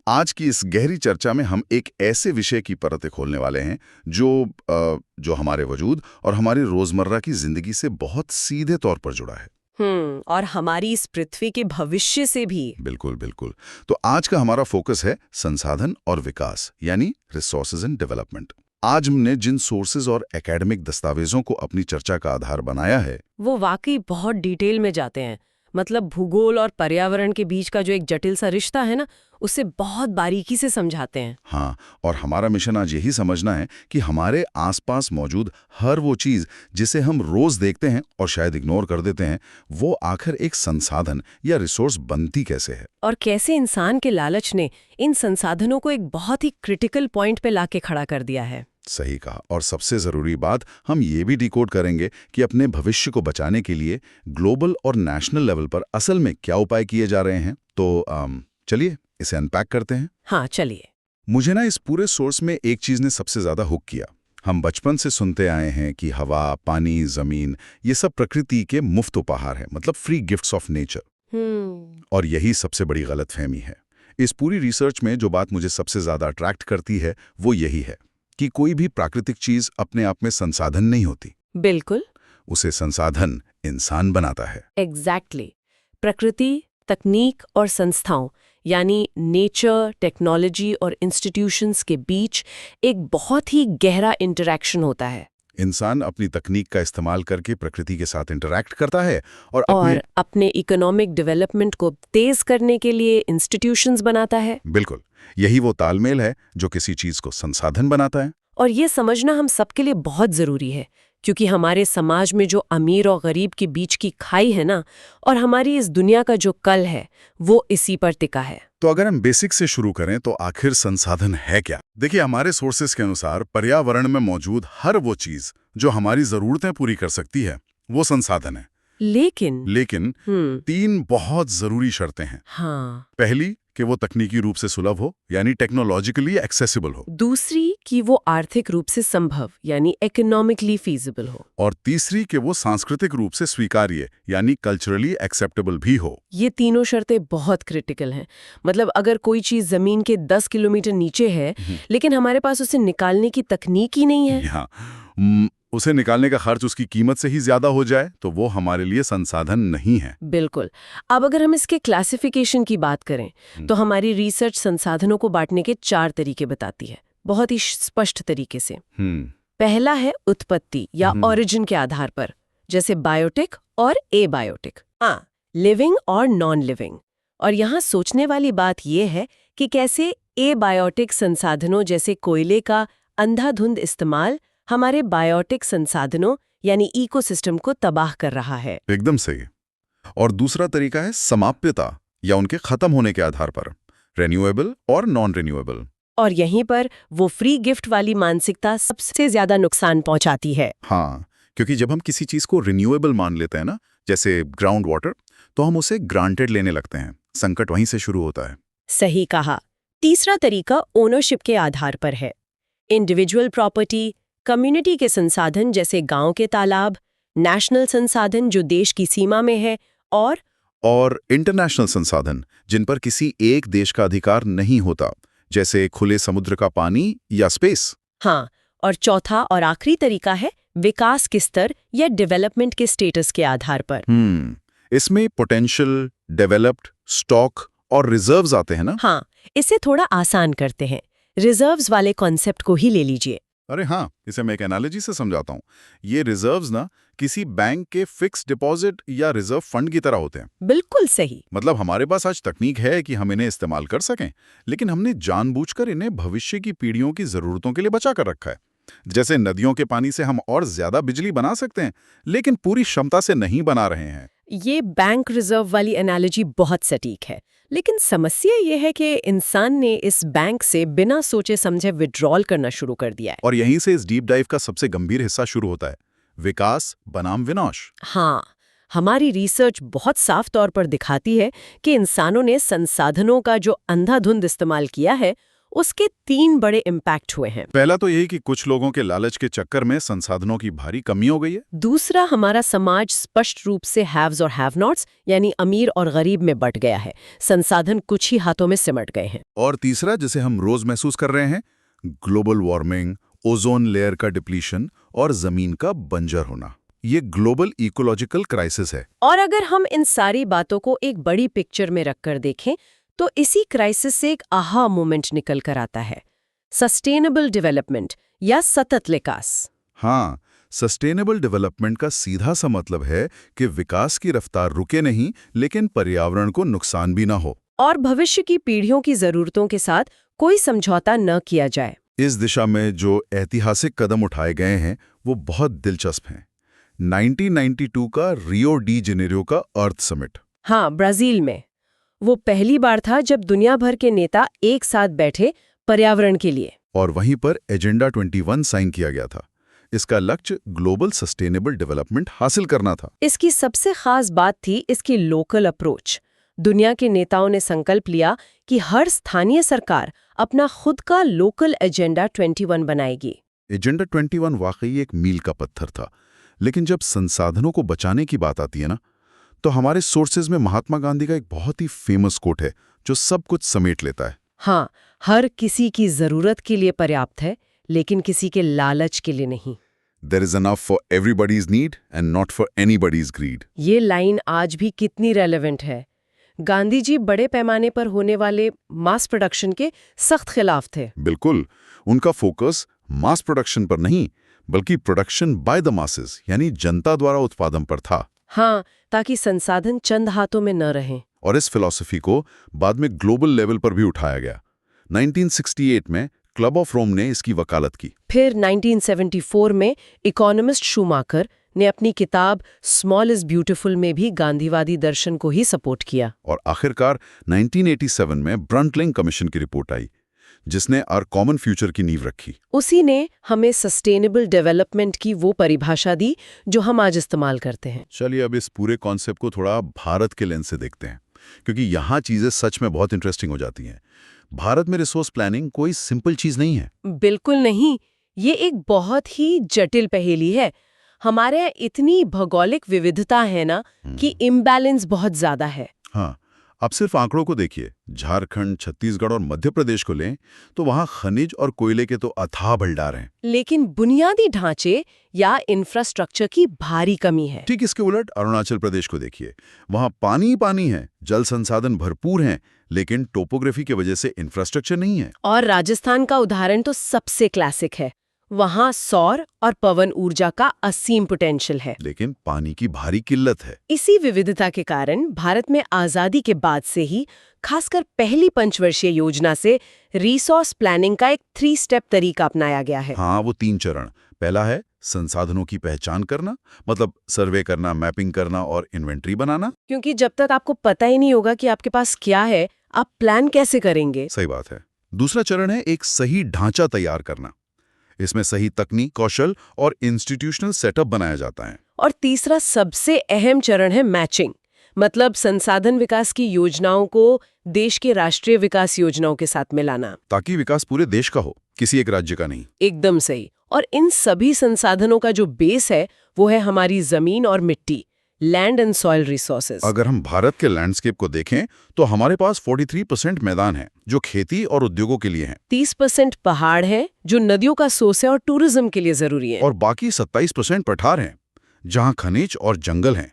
आज की इस गहरी चर्चा में हम एक ऐसे विषय की परतें खोलने वाले हैं जो हमारे वजूद और हमारी रोजमर्रा की जिंदगी से बहुत सीधे तौर पर जुड़ा है। और हमारी इस पृथ्वी के भविष्य से भी। बिल्कुल बिल्कुल। तो आज का हमारा फोकस है संसाधन और विकास, यानी रिसोर्सेज एंड डेवलपमेंट। आज हमने जिन सोर्सेज और एकेडमिक दस्तावेजों को अपनी चर्चा का आधार बनाया है वो वाकई बहुत डिटेल में जाते हैं। मतलब भूगोल और पर्यावरण के बीच का जो एक जटिल सा रिश्ता है ना, उसे बहुत बारीकी से समझाते हैं। हाँ, और हमारा मिशन आज यही समझना है कि हमारे आसपास मौजूद हर वो चीज जिसे हम रोज देखते हैं और शायद इग्नोर कर देते हैं, वो आखिर एक संसाधन या रिसोर्स बनती कैसे है, और कैसे इंसान के लालच ने इन संसाधनों को एक बहुत ही क्रिटिकल पॉइंट पे लाके खड़ा कर दिया है। सही कहा। और सबसे जरूरी बात, हम ये भी डिकोड करेंगे कि अपने भविष्य को बचाने के लिए ग्लोबल और नेशनल लेवल पर असल में क्या उपाय किए जा रहे हैं। तो चलिए इसे अनपैक करते हैं। हाँ चलिए। मुझे ना इस पूरे सोर्स में एक चीज ने सबसे ज्यादा हुक किया। हम बचपन से सुनते आए हैं कि हवा, पानी, जमीन, ये सब प्रकृति के मुफ्त उपहार हैं, मतलब फ्री गिफ्ट्स ऑफ नेचर। और यही सबसे बड़ी गलतफहमी है। इस पूरी रिसर्च में जो बात मुझे सबसे ज्यादा अट्रैक्ट करती है वो यही है कि कोई भी प्राकृतिक चीज अपने आप में संसाधन नहीं होती। बिल्कुल। उसे संसाधन इंसान बनाता है। एग्जैक्टली। प्रकृति, तकनीक और संस्थाओं यानी नेचर, टेक्नोलॉजी और इंस्टीट्यूशंस के बीच एक बहुत ही गहरा इंटरैक्शन होता है। इंसान अपनी तकनीक का इस्तेमाल करके प्रकृति के साथ इंटरैक्ट करता है और अपने इकोनॉमिक डेवलपमेंट को तेज करने के लिए इंस्टीट्यूशंस बनाता है। बिल्कुल, यही वो तालमेल है जो किसी चीज को संसाधन बनाता है। और ये समझना हम सबके लिए बहुत जरूरी है, क्योंकि हमारे समाज में जो अमीर और गरीब के बीच की खाई है ना, और हमारी इस दुनिया का जो कल है, वो इसी पर टिका है। तो अगर हम बेसिक से शुरू करें तो आखिर संसाधन है क्या? देखिए, हमारे सोर्सेस के अनुसार पर्यावरण में मौजूद हर वो चीज जो हमारी जरूरतें पूरी कर सकती है, वो संसाधन है। लेकिन 3 बहुत जरूरी शर्तें हैं। हाँ। पहली कि वो तकनीकी रूप से सुलभ हो, यानी टेक्नोलॉजिकली एक्सेसिबल हो। दूसरी कि वो आर्थिक रूप से संभव, यानी इकोनॉमिकली फीजिबल हो। और तीसरी कि वो सांस्कृतिक रूप से स्वीकार्य, यानी कल्चरली एक्सेप्टेबल भी हो। ये तीनों शर्तें बहुत क्रिटिकल हैं। मतलब अगर कोई चीज जमीन के 10 किलोमीटर नीचे है, लेकिन हमारे पास उसे निकालने की तकनीक ही नहीं है, उसे निकालने का खर्च उसकी कीमत से ही ज्यादा हो जाए, तो वो हमारे लिए संसाधन नहीं है। बिल्कुल। अब अगर हम इसके क्लासिफिकेशन की बात करें, तो हमारी रिसर्च संसाधनों को बांटने के 4 तरीके बताती है, बहुत ही स्पष्ट तरीके से। पहला है उत्पत्ति या ओरिजिन के आधार पर, जैसे बायोटिक और एबायोटिक। हाँ, लिविंग और नॉन लिविंग। और यहाँ सोचने वाली बात यह है कि कैसे एबायोटिक संसाधनों जैसे कोयले का अंधाधुंध इस्तेमाल हमारे बायोटिक संसाधनों यानी इकोसिस्टम को तबाह कर रहा है। एकदम सही। और दूसरा तरीका है समाप्यता या उनके खत्म होने के आधार पर, रिन्यूएबल और नॉन रिन्यूएबल। और यहीं पर वो फ्री गिफ्ट वाली मानसिकता सबसे ज्यादा नुकसान पहुंचाती है। हाँ, क्योंकि जब हम किसी चीज को रिन्यूएबल मान लेते हैं ना, जैसे ग्राउंड वाटर, तो हम उसे ग्रांटेड लेने लगते हैं। संकट वहीं से शुरू होता है। सही कहा। तीसरा तरीका ओनरशिप के आधार पर है। इंडिविजुअल प्रॉपर्टी, कम्युनिटी के संसाधन जैसे गांव के तालाब, नेशनल संसाधन जो देश की सीमा में है, और इंटरनेशनल संसाधन जिन पर किसी एक देश का अधिकार नहीं होता, जैसे खुले समुद्र का पानी या स्पेस। हाँ, और चौथा और आखिरी तरीका है विकास के स्तर या डेवलपमेंट के स्टेटस के आधार पर। इसमें पोटेंशियल, डेवलप्ड, स्टॉक और रिजर्व्स आते हैं ना? हाँ, इसे थोड़ा आसान करते हैं। रिजर्व्स वाले कॉन्सेप्ट को ही ले लीजिए। अरे हाँ, इसे मैं एक एनालॉजी से समझाता हूँ। ये रिजर्व्स ना किसी बैंक के फिक्स डिपॉजिट या रिजर्व फंड की तरह होते हैं। बिल्कुल सही। मतलब हमारे पास आज तकनीक है कि हम इन्हें इस्तेमाल कर सकें, लेकिन हमने जानबूझकर इन्हें भविष्य की पीढ़ियों की जरूरतों के लिए बचा कर रखा है। जैसे नदियों के पानी से हम और ज्यादा बिजली बना सकते हैं, लेकिन पूरी क्षमता से नहीं बना रहे हैं। ये बैंक रिजर्व वाली एनालॉजी बहुत सटीक है, लेकिन समस्या ये है कि इंसान ने इस बैंक से बिना सोचे समझे विड्रॉल करना शुरू कर दिया है। और यहीं से इस डीप डाइव का सबसे गंभीर हिस्सा शुरू होता है, विकास बनाम विनाश। हाँ, हमारी रिसर्च बहुत साफ तौर पर दिखाती है कि इंसानों ने संसाधनों का जो अंधाधुंध इस्तेमाल किया है, उसके 3 बड़े इम्पैक्ट हुए हैं। पहला तो यही कि कुछ लोगों के लालच के चक्कर में संसाधनों की भारी कमी हो गई है। दूसरा, हमारा समाज स्पष्ट रूप से हैव्स और हैव नॉट्स यानी अमीर और गरीब में बंट गया है। संसाधन कुछ ही हाथों में सिमट गए हैं। और तीसरा, जिसे हम रोज महसूस कर रहे हैं, ग्लोबल वार्मिंग, ओजोन लेयर का डिप्लीशन और जमीन का बंजर होना। ये ग्लोबल इकोलॉजिकल क्राइसिस है। और अगर हम इन सारी बातों को एक बड़ी पिक्चर में रखकर देखें तो इसी क्राइसिस से एक आहा मोमेंट निकल कर आता है, सस्टेनेबल डेवलपमेंट या सतत विकास। हाँ, सस्टेनेबल डेवलपमेंट का सीधा सा मतलब है कि विकास की रफ्तार रुके नहीं, लेकिन पर्यावरण को नुकसान भी ना हो और भविष्य की पीढ़ियों की जरूरतों के साथ कोई समझौता न किया जाए। इस दिशा में जो ऐतिहासिक कदम उठाए गए हैं वो बहुत दिलचस्प हैं। 1992 का रियो डी जेनेरियो का अर्थ समिट। हाँ, ब्राजील में। वो पहली बार था जब दुनिया भर के नेता एक साथ बैठे पर्यावरण के लिए। और वहीं पर एजेंडा 21 साइन किया गया था। इसका लक्ष्य ग्लोबल सस्टेनेबल डेवलपमेंट हासिल करना था। इसकी सबसे खास बात थी इसकी लोकल अप्रोच। दुनिया के नेताओं ने संकल्प लिया कि हर स्थानीय सरकार अपना खुद का लोकल एजेंडा 21 बनाएगी। एजेंडा 21 वाकई एक मील का पत्थर था, लेकिन जब संसाधनों को बचाने की बात आती है ना, तो हमारे सोर्सेज में महात्मा गांधी का एक बहुत ही फेमस कोट है जो सब कुछ समेट लेता है। हाँ, हर किसी की जरूरत के लिए पर्याप्त है, लेकिन किसी के लालच के लिए नहीं। There is enough for everybody's need and not for anybody's greed. ये लाइन आज भी कितनी रेलेवेंट है। गांधी जी बड़े पैमाने पर होने वाले मास प्रोडक्शन के सख्त खिलाफ थे। बिल्कुल, उनका फोकस मास प्रोडक्शन पर नहीं, बल्कि प्रोडक्शन बाय द मासेस यानी जनता द्वारा उत्पादन पर था। हाँ, ताकि संसाधन चंद हाथों में न रहें। और इस फिलॉसफी को बाद में ग्लोबल लेवल पर भी उठाया गया। 1968 में क्लब ऑफ रोम ने इसकी वकालत की। फिर 1974 में इकोनॉमिस्ट शूमाकर ने अपनी किताब स्मॉल इज ब्यूटीफुल में भी गांधीवादी दर्शन को ही सपोर्ट किया। और आखिरकार 1987 में ब्रंटलिंग कमीशन की रिपोर्ट आई, जिसने आवर कॉमन फ्यूचर की नींव रखी। उसी ने हमें सस्टेनेबल डेवलपमेंट की वो परिभाषा दी जो हम आज इस्तेमाल करते हैं। चलिए अब इस पूरे कॉन्सेप्ट को थोड़ा भारत के लेंस से देखते हैं, क्योंकि यहाँ चीजें सच में बहुत इंटरेस्टिंग हो जाती हैं। भारत में रिसोर्स प्लानिंग कोई सिंपल चीज नहीं है। बिल्कुल नहीं, ये एक बहुत ही जटिल पहेली है। हमारे यहाँ इतनी भौगोलिक विविधता है ना कि इम्बैलेंस बहुत ज्यादा है। हाँ, आप सिर्फ आंकड़ों को देखिए। झारखंड, छत्तीसगढ़ और मध्य प्रदेश को लें तो वहाँ खनिज और कोयले के तो अथाह भंडार हैं, लेकिन बुनियादी ढांचे या इंफ्रास्ट्रक्चर की भारी कमी है। ठीक इसके उलट अरुणाचल प्रदेश को देखिए। वहाँ पानी ही पानी है, जल संसाधन भरपूर हैं, लेकिन टोपोग्राफी की वजह से इंफ्रास्ट्रक्चर नहीं है। और राजस्थान का उदाहरण तो सबसे क्लासिक है। वहाँ सौर और पवन ऊर्जा का असीम पोटेंशियल है, लेकिन पानी की भारी किल्लत है। इसी विविधता के कारण भारत में आजादी के बाद से ही, खासकर पहली पंचवर्षीय योजना से, रिसोर्स प्लानिंग का एक 3 स्टेप तरीका अपनाया गया है। हाँ, वो 3 चरण। पहला है संसाधनों की पहचान करना, मतलब सर्वे करना, मैपिंग करना और इन्वेंट्री बनाना। क्योंकि जब तक आपको पता ही नहीं होगा कि आपके पास क्या है, आप प्लान कैसे करेंगे? सही बात है। दूसरा चरण है एक सही ढांचा तैयार करना। इसमें सही तकनीक, कौशल और इंस्टीट्यूशनल सेटअप बनाया जाता है। और तीसरा सबसे अहम चरण है मैचिंग, मतलब संसाधन विकास की योजनाओं को देश के राष्ट्रीय विकास योजनाओं के साथ मिलाना, ताकि विकास पूरे देश का हो, किसी एक राज्य का नहीं। एकदम सही। और इन सभी संसाधनों का जो बेस है वो है हमारी जमीन और मिट्टी, लैंड एंड सॉइल रिसोर्सेज। अगर हम भारत के लैंडस्केप को देखें तो हमारे पास 43% मैदान है जो खेती और उद्योगों के लिए हैं। 30% पहाड़ है जो नदियों का सोर्स है और टूरिज्म के लिए जरूरी है। और बाकी 27% पठार हैं जहां खनिज और जंगल हैं।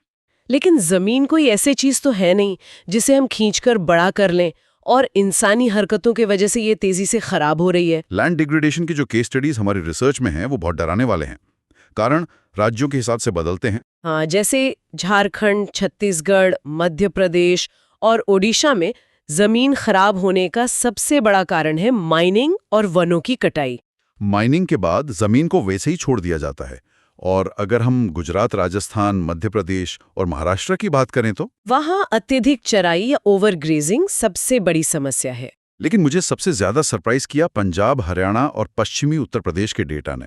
लेकिन जमीन कोई ऐसी चीज तो है नहीं जिसे हम खींचकर बड़ा कर लें, और इंसानी हरकतों की वजह से ये तेजी से खराब हो रही है। लैंड डिग्रेडेशन की जो केस स्टडीज हमारी रिसर्च में हैं वो बहुत डराने वाले हैं। कारण राज्यों के हिसाब से बदलते हैं। हाँ, जैसे झारखंड, छत्तीसगढ़, मध्य प्रदेश और ओडिशा में जमीन खराब होने का सबसे बड़ा कारण है माइनिंग और वनों की कटाई। माइनिंग के बाद जमीन को वैसे ही छोड़ दिया जाता है। और अगर हम गुजरात, राजस्थान, मध्य प्रदेश और महाराष्ट्र की बात करें तो वहाँ अत्यधिक चराई या ओवरग्रेजिंग सबसे बड़ी समस्या है। लेकिन मुझे सबसे ज्यादा सरप्राइज किया पंजाब, हरियाणा और पश्चिमी उत्तर प्रदेश के डेटा ने।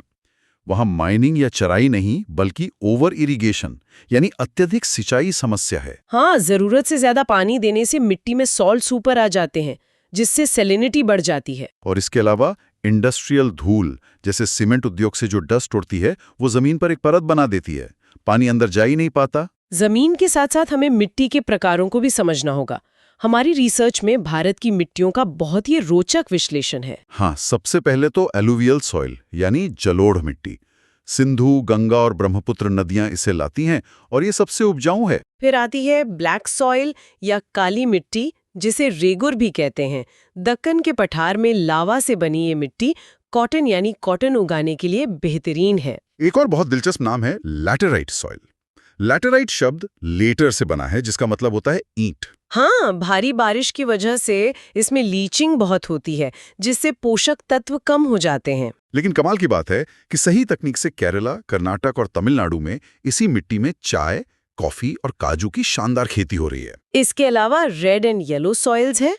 वहां माइनिंग या चराई नहीं बल्कि ओवर इरिगेशन यानी अत्यधिक सिंचाई समस्या है। हाँ, जरूरत से ज्यादा पानी देने से मिट्टी में सॉल्ट ऊपर आ जाते हैं, जिससे सैलिनिटी बढ़ जाती है। और इसके अलावा इंडस्ट्रियल धूल, जैसे सीमेंट उद्योग से जो डस्ट उड़ती है, वो जमीन पर एक परत बना देती है, पानी अंदर जा ही नहीं पाता। जमीन के साथ साथ हमें मिट्टी के प्रकारों को भी समझना होगा। हमारी रिसर्च में भारत की मिट्टियों का बहुत ही रोचक विश्लेषण है। हाँ, सबसे पहले तो एलुवियल सॉइल यानी जलोढ़ मिट्टी। सिंधु, गंगा और ब्रह्मपुत्र नदियां इसे लाती हैं और ये सबसे उपजाऊ है। फिर आती है ब्लैक सॉइल या काली मिट्टी, जिसे रेगुर भी कहते हैं। दक्कन के पठार में लावा से बनी ये मिट्टी कॉटन यानी कॉटन उगाने के लिए बेहतरीन है। एक और बहुत दिलचस्प नाम है लैटेराइट सॉइल। लैटेराइट शब्द लेटर से बना है, जिसका मतलब होता है ईंट। हाँ, भारी बारिश की वजह से इसमें लीचिंग बहुत होती है, जिससे पोषक तत्व कम हो जाते हैं। लेकिन कमाल की बात है कि सही तकनीक से केरला, कर्नाटक और तमिलनाडु में इसी मिट्टी में चाय, कॉफी और काजू की शानदार खेती हो रही है। इसके अलावा रेड एंड येलो सॉइल्स है,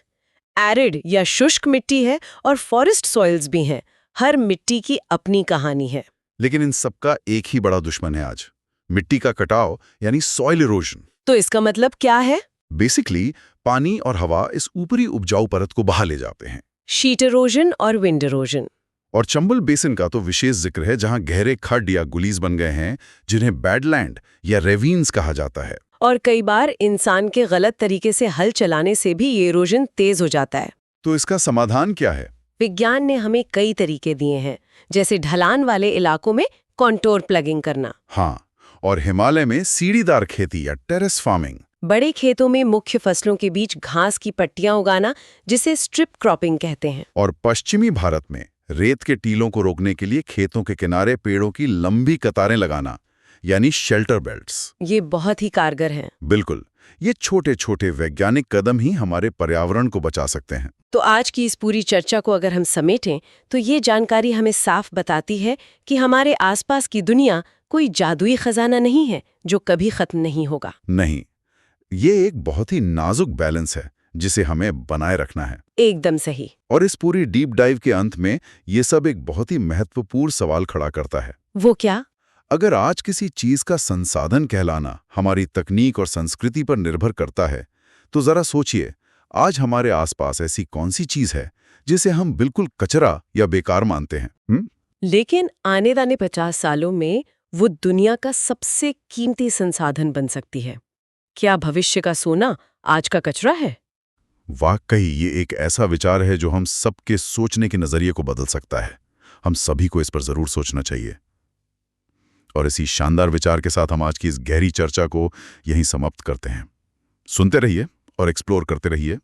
एरिड या शुष्क मिट्टी है और फॉरेस्ट सॉइल्स भी हैं। हर मिट्टी की अपनी कहानी है। लेकिन इन सबका एक ही बड़ा दुश्मन है आज, मिट्टी का कटाव यानी सॉइल इरोजन। तो इसका मतलब क्या है? बेसिकली पानी और हवा इस ऊपरी उपजाऊ परत को बहा ले जाते हैं। शीट इरोजन और विंड इरोजन। और चंबल बेसिन का तो विशेष जिक्र है, जहां गहरे खड्ड या गुलीज बन गए हैं, जिन्हें बैडलैंड या रेवीन्स कहा जाता है। और कई बार इंसान के गलत तरीके से हल चलाने से भी ये इरोजन तेज हो जाता है। तो इसका समाधान क्या है? विज्ञान ने हमें कई तरीके दिए हैं, जैसे ढलान वाले इलाकों में कॉन्टोर प्लगिंग करना। हाँ, और हिमालय में सीढ़ीदार खेती या टेरेस फार्मिंग। बड़े खेतों में मुख्य फसलों के बीच घास की पट्टियां उगाना, जिसे स्ट्रिप क्रॉपिंग कहते हैं। और पश्चिमी भारत में रेत के टीलों को रोकने के लिए खेतों के किनारे पेड़ों की लंबी कतारें लगाना, यानी शेल्टर बेल्ट्स। ये बहुत ही कारगर हैं। बिल्कुल, ये छोटे छोटे वैज्ञानिक कदम ही हमारे पर्यावरण को बचा सकते हैं। तो आज की इस पूरी चर्चा को अगर हम समेटें, तो ये जानकारी हमें साफ बताती है कि हमारे आसपास की दुनिया कोई जादुई खजाना नहीं है जो कभी खत्म नहीं होगा। नहीं, ये एक बहुत ही नाजुक बैलेंस है जिसे हमें बनाए रखना है। एकदम सही। और इस पूरी डीप डाइव के अंत में ये सब एक बहुत ही महत्वपूर्ण सवाल खड़ा करता है। वो क्या? अगर आज किसी चीज का संसाधन कहलाना हमारी तकनीक और संस्कृति पर निर्भर करता है, तो जरा सोचिए, आज हमारे आसपास ऐसी कौन सी चीज है जिसे हम बिल्कुल कचरा या बेकार मानते हैं? लेकिन आने वाले 50 सालों में वो दुनिया का सबसे कीमती संसाधन बन सकती है। क्या भविष्य का सोना आज का कचरा है? वाकई ये एक ऐसा विचार है जो हम सबके सोचने के नजरिए को बदल सकता है। हम सभी को इस पर जरूर सोचना चाहिए। और इसी शानदार विचार के साथ हम आज की इस गहरी चर्चा को यहीं समाप्त करते हैं। सुनते रहिए और एक्सप्लोर करते रहिए